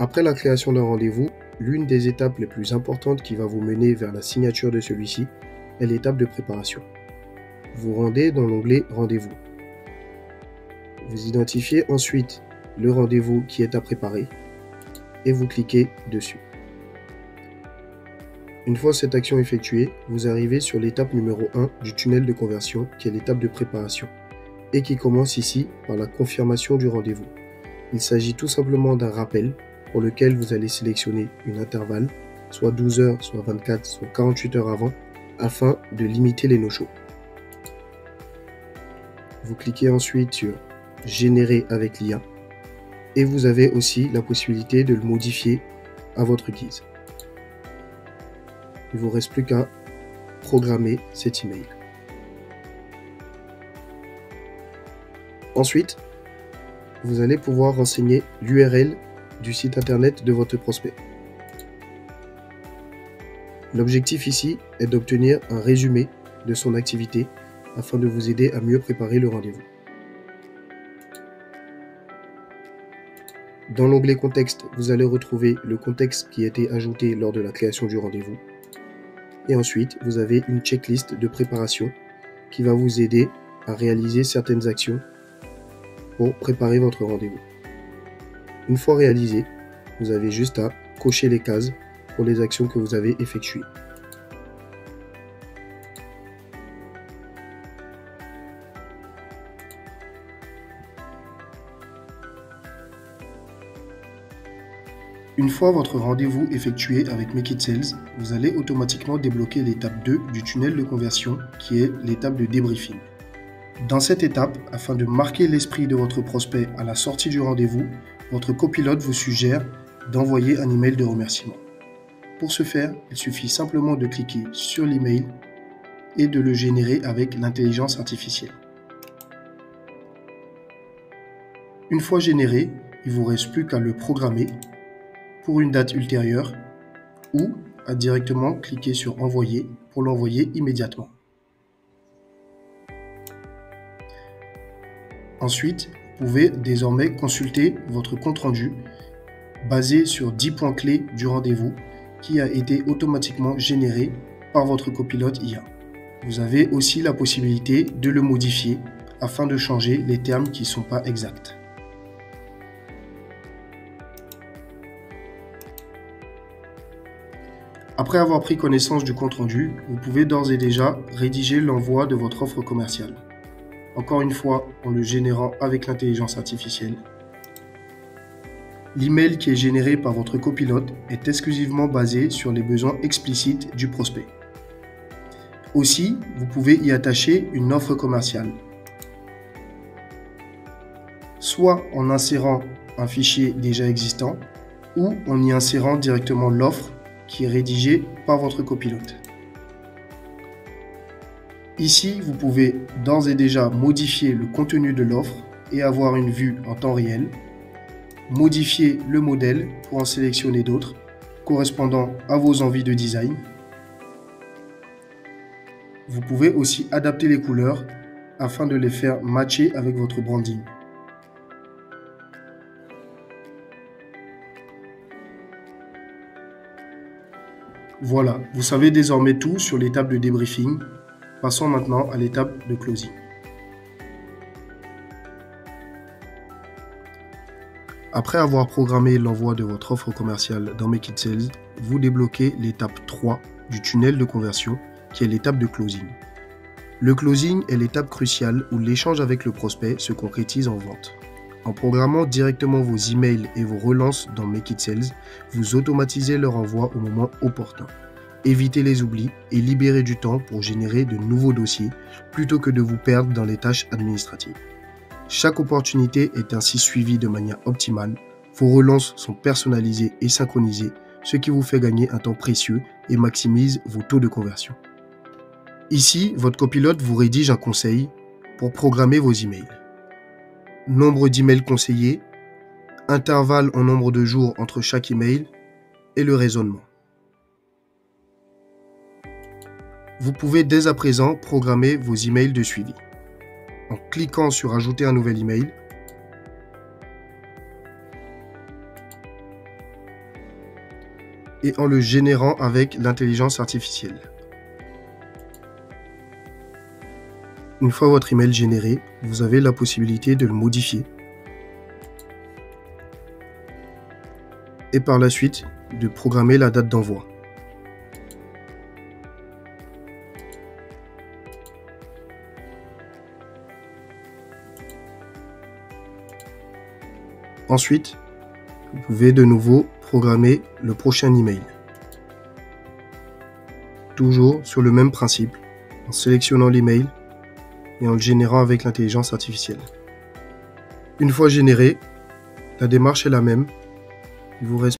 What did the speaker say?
Après la création d'un rendez-vous, l'une des étapes les plus importantes qui va vous mener vers la signature de celui-ci est l'étape de préparation. Vous rendez dans l'onglet Rendez-vous. Vous identifiez ensuite le rendez-vous qui est à préparer et vous cliquez dessus. Une fois cette action effectuée, vous arrivez sur l'étape numéro 1 du tunnel de conversion qui est l'étape de préparation et qui commence ici par la confirmation du rendez-vous. Il s'agit tout simplement d'un rappel pour lequel vous allez sélectionner une intervalle, soit 12 heures, soit 24, soit 48 heures avant, afin de limiter les no-shows. Vous cliquez ensuite sur « Générer avec l'IA » et vous avez aussi la possibilité de le modifier à votre guise. Il ne vous reste plus qu'à programmer cet email. Ensuite, vous allez pouvoir renseigner l'URL du site internet de votre prospect. L'objectif ici est d'obtenir un résumé de son activité afin de vous aider à mieux préparer le rendez-vous. Dans l'onglet Contexte, vous allez retrouver le contexte qui a été ajouté lors de la création du rendez-vous. Et ensuite, vous avez une checklist de préparation qui va vous aider à réaliser certaines actions pour préparer votre rendez-vous. Une fois réalisé, vous avez juste à cocher les cases pour les actions que vous avez effectuées. Une fois votre rendez-vous effectué avec Make It Sales, vous allez automatiquement débloquer l'étape 2 du tunnel de conversion qui est l'étape de débriefing. Dans cette étape, afin de marquer l'esprit de votre prospect à la sortie du rendez-vous, votre copilote vous suggère d'envoyer un email de remerciement. Pour ce faire, il suffit simplement de cliquer sur l'email et de le générer avec l'intelligence artificielle. Une fois généré, il ne vous reste plus qu'à le programmer pour une date ultérieure ou à directement cliquer sur Envoyer pour l'envoyer immédiatement. Ensuite, vous pouvez désormais consulter votre compte-rendu basé sur 10 points clés du rendez-vous qui a été automatiquement généré par votre copilote IA. Vous avez aussi la possibilité de le modifier afin de changer les termes qui ne sont pas exacts. Après avoir pris connaissance du compte-rendu, vous pouvez d'ores et déjà rédiger l'envoi de votre offre commerciale. Encore une fois, en le générant avec l'intelligence artificielle. L'email qui est généré par votre copilote est exclusivement basé sur les besoins explicites du prospect. Aussi, vous pouvez y attacher une offre commerciale. Soit en insérant un fichier déjà existant, ou en y insérant directement l'offre qui est rédigée par votre copilote. Ici, vous pouvez d'ores et déjà modifier le contenu de l'offre et avoir une vue en temps réel, modifier le modèle pour en sélectionner d'autres correspondant à vos envies de design. Vous pouvez aussi adapter les couleurs afin de les faire matcher avec votre branding. Voilà, vous savez désormais tout sur l'étape de débriefing. Passons maintenant à l'étape de closing. Après avoir programmé l'envoi de votre offre commerciale dans Make It Sales, vous débloquez l'étape 3 du tunnel de conversion qui est l'étape de closing. Le closing est l'étape cruciale où l'échange avec le prospect se concrétise en vente. En programmant directement vos emails et vos relances dans Make It Sales, vous automatisez leur envoi au moment opportun. Évitez les oublis et libérez du temps pour générer de nouveaux dossiers plutôt que de vous perdre dans les tâches administratives. Chaque opportunité est ainsi suivie de manière optimale. Vos relances sont personnalisées et synchronisées, ce qui vous fait gagner un temps précieux et maximise vos taux de conversion. Ici, votre copilote vous rédige un conseil pour programmer vos emails. Nombre d'emails conseillés, intervalle en nombre de jours entre chaque email et le raisonnement. Vous pouvez dès à présent programmer vos emails de suivi. En cliquant sur Ajouter un nouvel email, et en le générant avec l'intelligence artificielle. Une fois votre email généré, vous avez la possibilité de le modifier et par la suite de programmer la date d'envoi. Ensuite, vous pouvez de nouveau programmer le prochain email. Toujours sur le même principe, en sélectionnant l'email et en le générant avec l'intelligence artificielle. Une fois généré, la démarche est la même. Il vous reste